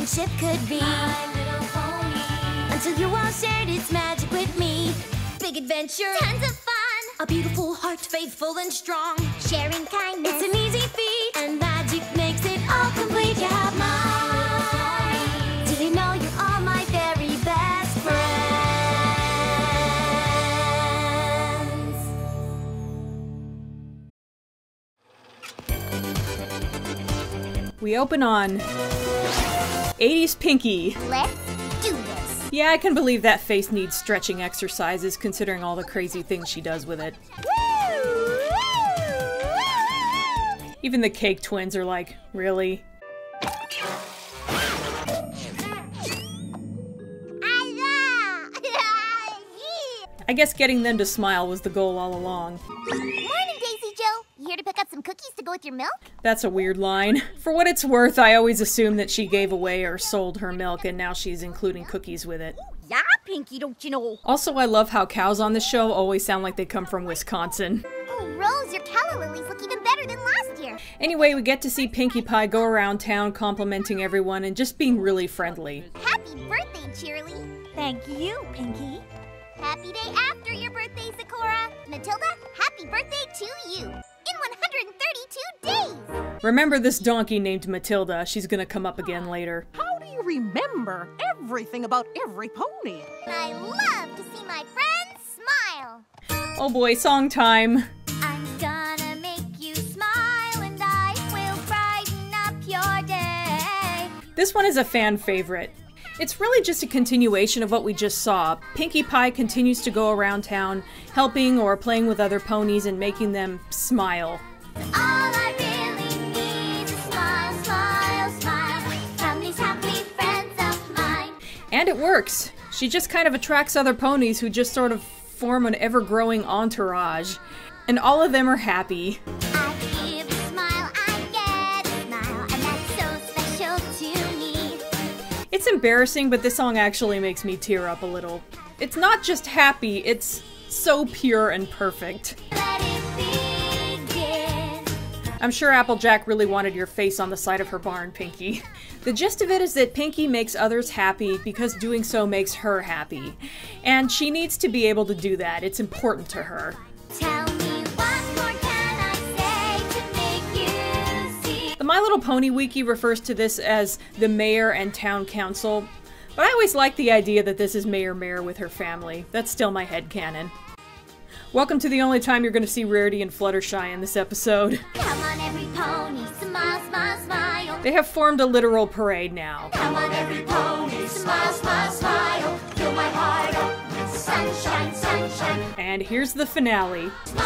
friendship could be. My little pony. Until you all shared its magic with me. Big adventure, tons of fun. A beautiful heart, faithful and strong. Sharing kindness, it's an easy feat. And magic makes it all complete. You have mine. Did you know you're all my very best friends? We open on 80s Pinky. Let's do this. Yeah, I can believe that face needs stretching exercises considering all the crazy things she does with it. Even the Cake Twins are like, really? I guess getting them to smile was the goal all along. Morning, Daisy Joe. You here to pick up some cookies to go with your milk? That's a weird line. For what it's worth, I always assumed that she gave away or sold her milk and now she's including cookies with it. Yeah, Pinky, don't you know? Also, I love how cows on the show always sound like they come from Wisconsin. Oh, Rose, your calla lilies look even better than last year. Anyway, we get to see Pinkie Pie go around town complimenting everyone and just being really friendly. Happy birthday, Cheerly. Thank you, Pinky. Happy day after your birthday, Sakura. Matilda, happy birthday to you. In 132 days. Remember this donkey named Matilda. She's gonna come up again later. How do you remember everything about every pony? I love to see my friends smile. Oh boy, song time. I'm gonna make you smile and I will brighten up your day. This one is a fan favorite. It's really just a continuation of what we just saw. Pinkie Pie continues to go around town, helping or playing with other ponies and making them smile. All I really need is a smile, smile, smile from these happy friends of mine. And it works. She just kind of attracts other ponies who just sort of form an ever-growing entourage. And all of them are happy. I give a smile, I get a smile, and that's so special to me. It's embarrassing, but this song actually makes me tear up a little. It's not just happy, it's so pure and perfect. Let it begin. I'm sure Applejack really wanted your face on the side of her barn, Pinky. The gist of it is that Pinky makes others happy because doing so makes her happy. And she needs to be able to do that. It's important to her. Tell me what more can I say to make you see? The My Little Pony Wiki refers to this as the mayor and town council, but I always like the idea that this is Mayor Mare with her family. That's still my headcanon. Welcome to the only time you're going to see Rarity and Fluttershy in this episode. Come on, every pony, smile, smile, smile. They have formed a literal parade now. Come on, every pony, smile, smile, smile. Fill my heart up with sunshine, sunshine. And here's the finale. Smile,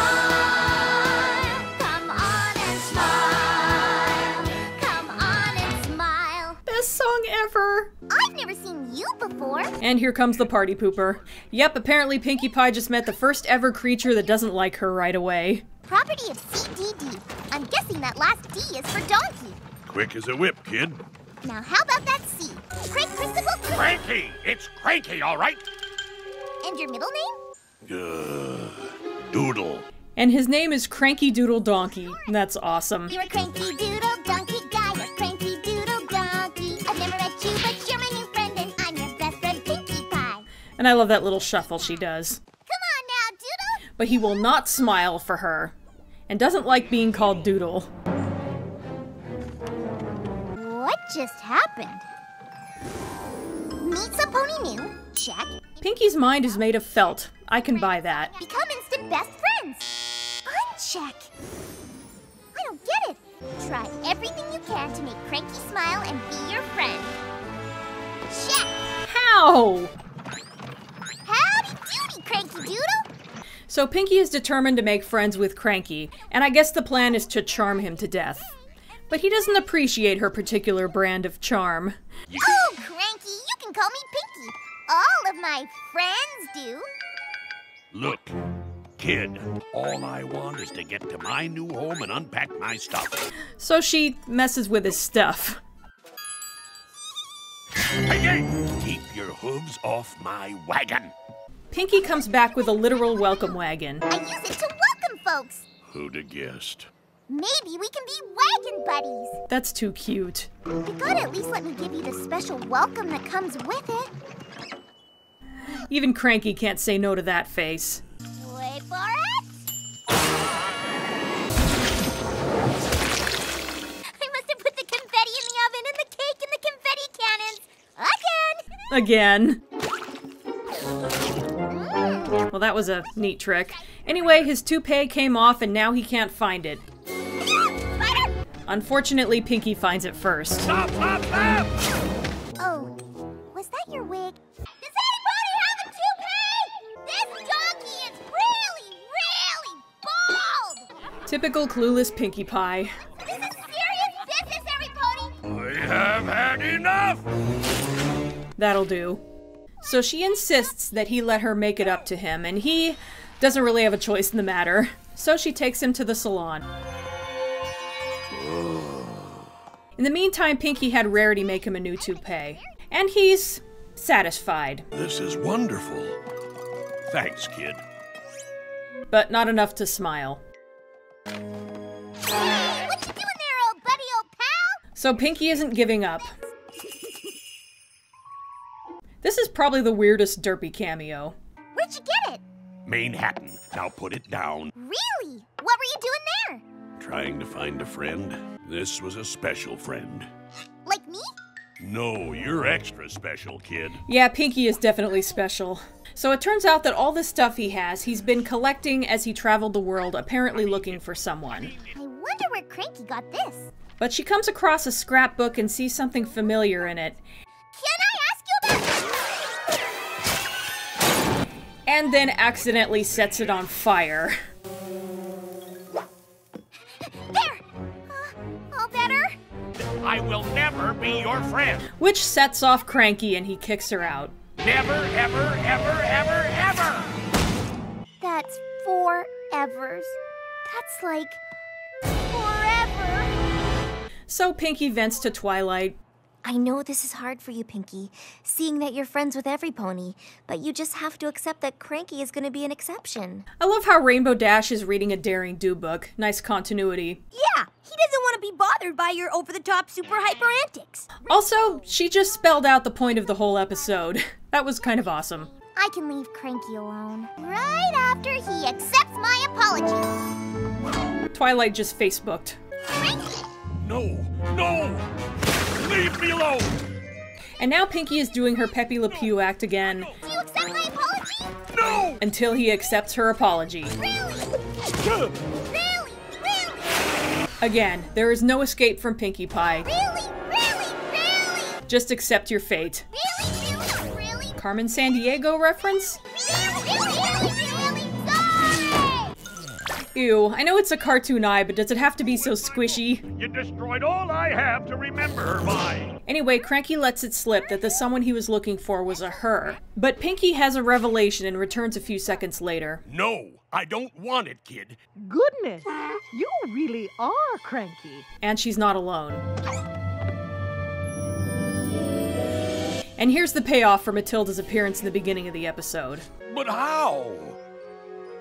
come on and smile. Come on and smile. Best song ever! I've never seen you before. And here comes the party pooper. Yep, apparently Pinkie Pie just met the first ever creature that doesn't like her right away. Property of CDD. I'm guessing that last D is for donkey. Quick as a whip, kid. Now how about that C? Crank Christopher Quick. Cranky! It's Cranky, all right? And your middle name? Doodle. And his name is Cranky Doodle Donkey. That's awesome. You're a cranky doodle donkey guy. You're a cranky doodle donkey. I've never met you, but you're my new friend, and I'm your best friend, Pinkie Pie. And I love that little shuffle she does. Come on now, Doodle. But he will not smile for her, and doesn't like being called Doodle. What just happened? Meet some pony new. Check. Pinky's mind is made of felt. I can buy that. Become instant best friends. Uncheck. I don't get it. Try everything you can to make Cranky smile and be your friend. Check. How? Howdy doody, Cranky Doodle. So Pinky is determined to make friends with Cranky, and I guess the plan is to charm him to death. But he doesn't appreciate her particular brand of charm. Oh, Cranky, you can call me Pinky. All of my friends do. Look, kid, all I want is to get to my new home and unpack my stuff. So she messes with his stuff. Pinky! Keep your hooves off my wagon. Pinky comes back with a literal welcome wagon. I use it to welcome folks. Who'd have guessed? Maybe we can be wagon buddies. That's too cute. You gotta at least let me give you the special welcome that comes with it. Even Cranky can't say no to that face. Wait for it. I must have put the confetti in the oven and the cake in the confetti cannons. Again. Well, that was a neat trick. Anyway, his toupee came off and now he can't find it. Spider! Unfortunately, Pinky finds it first. Stop, stop, stop! Oh, was that your wig? Does anybody have a toupee? This donkey is really, really bald! Typical clueless Pinkie Pie. This is serious business, everypony! I have had enough! That'll do. So she insists that he let her make it up to him, and he doesn't really have a choice in the matter. So she takes him to the salon. In the meantime, Pinky had Rarity make him a new toupee. And he's satisfied. This is wonderful. Thanks, kid. But not enough to smile. Hey, what you doing there, old buddy, old pal? So Pinky isn't giving up. This is probably the weirdest Derpy cameo. Where'd you get it? Manhattan. Now put it down. Really? What were you doing there? Trying to find a friend. This was a special friend. Like me? No, you're extra special, kid. Yeah, Pinky is definitely special. So it turns out that all the stuff he has, he's been collecting as he traveled the world, apparently looking for someone. I wonder where Cranky got this. But she comes across a scrapbook and sees something familiar in it. Can I ask you about... And then accidentally sets it on fire. There! All better? I will never be your friend. Which sets off Cranky and he kicks her out. Never, ever, ever, ever, ever! That's 4 evers. That's like... forever. So Pinky vents to Twilight. I know this is hard for you, Pinky, seeing that you're friends with everypony, but you just have to accept that Cranky is going to be an exception. I love how Rainbow Dash is reading a Daring Do book. Nice continuity. Yeah, he doesn't want to be bothered by your over-the-top super hyper antics. Also, she just spelled out the point of the whole episode. That was kind of awesome. I can leave Cranky alone. Right after he accepts my apology. Twilight just Facebooked. Cranky! No, no! Leave me alone! And now Pinky is doing her Pepe Le Pew act again. Do you accept my apology? No! Until he accepts her apology. Really? Really? Again, there is no escape from Pinkie Pie. Really? Just accept your fate. Really? Carmen Sandiego reference? Really? Sorry! Ew, I know it's a cartoon eye, but does it have to be so squishy? You destroyed all I have to remember her by. Anyway, Cranky lets it slip that the someone he was looking for was a her. But Pinky has a revelation and returns a few seconds later. No, I don't want it, kid. Goodness, you really are Cranky. And she's not alone. And here's the payoff for Matilda's appearance in the beginning of the episode. But how?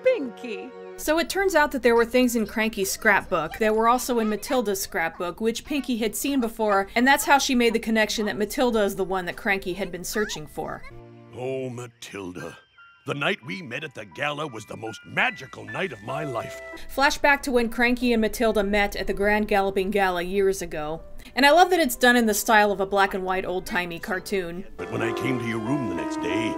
Pinky. So it turns out that there were things in Cranky's scrapbook that were also in Matilda's scrapbook, which Pinky had seen before, and that's how she made the connection that Matilda is the one that Cranky had been searching for. Oh, Matilda. The night we met at the gala was the most magical night of my life. Flashback to when Cranky and Matilda met at the Grand Galloping Gala years ago. And I love that it's done in the style of a black and white old-timey cartoon. But when I came to your room the next day,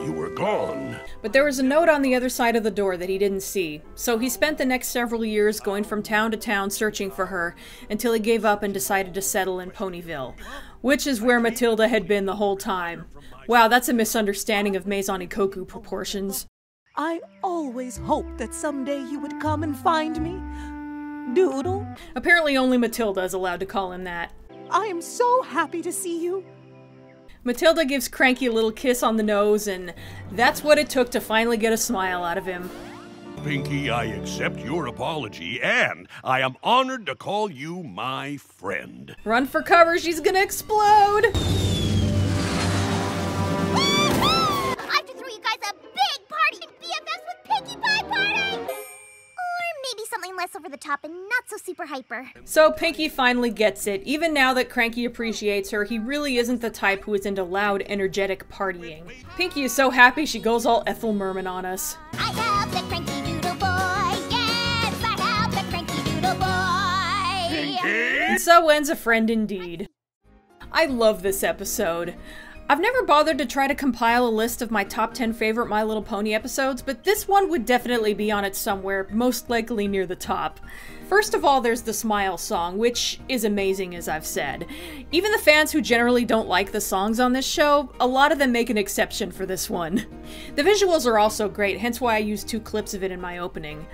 you were gone. But there was a note on the other side of the door that he didn't see, so he spent the next several years going from town to town searching for her until he gave up and decided to settle in Ponyville, which is where Matilda had been the whole time. Wow, that's a misunderstanding of Maison Ikoku proportions. I always hoped that someday you would come and find me. Doodle. Apparently only Matilda is allowed to call him that. I am so happy to see you. Matilda gives Cranky a little kiss on the nose, and that's what it took to finally get a smile out of him. Pinky, I accept your apology, and I am honored to call you my friend. Run for cover, she's gonna explode! I have to throw you guys a big party! BFFs with Pinkie Pie party! Or maybe something less less over the top and not so super hyper. So Pinky finally gets it. Even now that Cranky appreciates her, he really isn't the type who is into loud, energetic partying. Pinky is so happy she goes all Ethel Merman on us. I have the cranky doodle boy. Yes, I have the cranky doodle boy. And so ends A Friend Indeed. I love this episode. I've never bothered to try to compile a list of my top 10 favorite My Little Pony episodes, but this one would definitely be on it somewhere, most likely near the top. First of all, there's the Smile song, which is amazing, as I've said. Even the fans who generally don't like the songs on this show, a lot of them make an exception for this one. The visuals are also great, hence why I used 2 clips of it in my opening.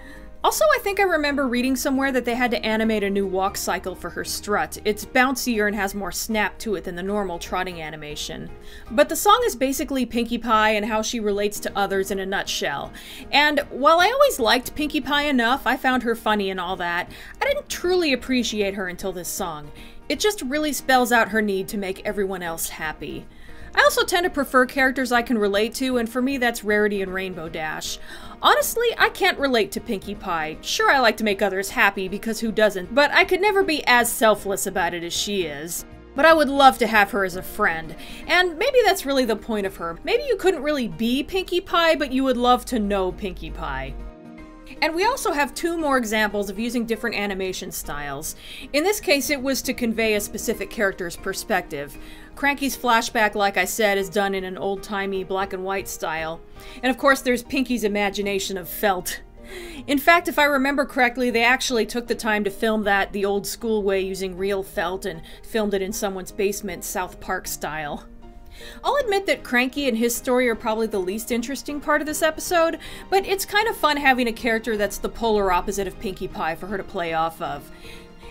Also, I think I remember reading somewhere that they had to animate a new walk cycle for her strut. It's bouncier and has more snap to it than the normal trotting animation. But the song is basically Pinkie Pie and how she relates to others in a nutshell. And while I always liked Pinkie Pie enough, I found her funny and all that, I didn't truly appreciate her until this song. It just really spells out her need to make everyone else happy. I also tend to prefer characters I can relate to, and for me that's Rarity and Rainbow Dash. Honestly, I can't relate to Pinkie Pie. Sure, I like to make others happy, because who doesn't, but I could never be as selfless about it as she is. But I would love to have her as a friend, and maybe that's really the point of her. Maybe you couldn't really be Pinkie Pie, but you would love to know Pinkie Pie. And we also have 2 more examples of using different animation styles. In this case, it was to convey a specific character's perspective. Cranky's flashback, like I said, is done in an old-timey black and white style. And of course, there's Pinky's imagination of felt. In fact, if I remember correctly, they actually took the time to film that the old school way using real felt and filmed it in someone's basement, South Park style. I'll admit that Cranky and his story are probably the least interesting part of this episode, but it's kind of fun having a character that's the polar opposite of Pinkie Pie for her to play off of.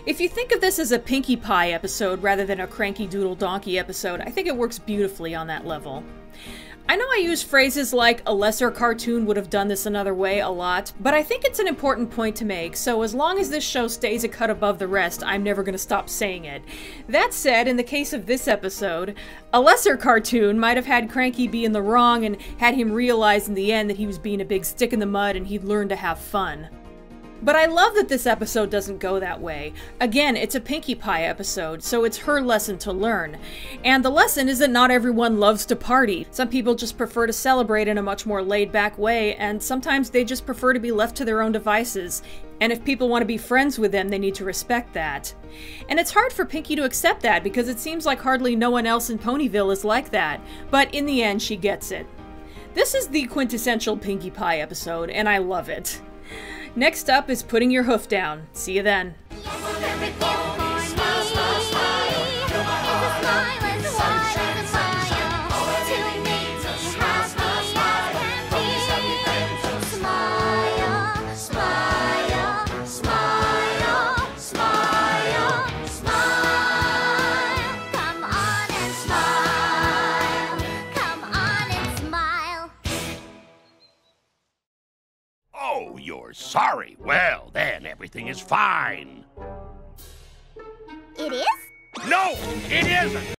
If you think of this as a Pinkie Pie episode rather than a Cranky Doodle Donkey episode, I think it works beautifully on that level. I know I use phrases like a lesser cartoon would have done this another way a lot, but I think it's an important point to make, so as long as this show stays a cut above the rest, I'm never going to stop saying it. That said, in the case of this episode, a lesser cartoon might have had Cranky be in the wrong and had him realize in the end that he was being a big stick in the mud and he'd learn to have fun. But I love that this episode doesn't go that way. Again, it's a Pinkie Pie episode, so it's her lesson to learn. And the lesson is that not everyone loves to party. Some people just prefer to celebrate in a much more laid-back way, and sometimes they just prefer to be left to their own devices. And if people want to be friends with them, they need to respect that. And it's hard for Pinky to accept that because it seems like hardly no one else in Ponyville is like that. But in the end, she gets it. This is the quintessential Pinkie Pie episode, and I love it. Next up is Putting Your Hoof Down. See you then. Oh, you're sorry. Well, then everything is fine. It is? No, it isn't.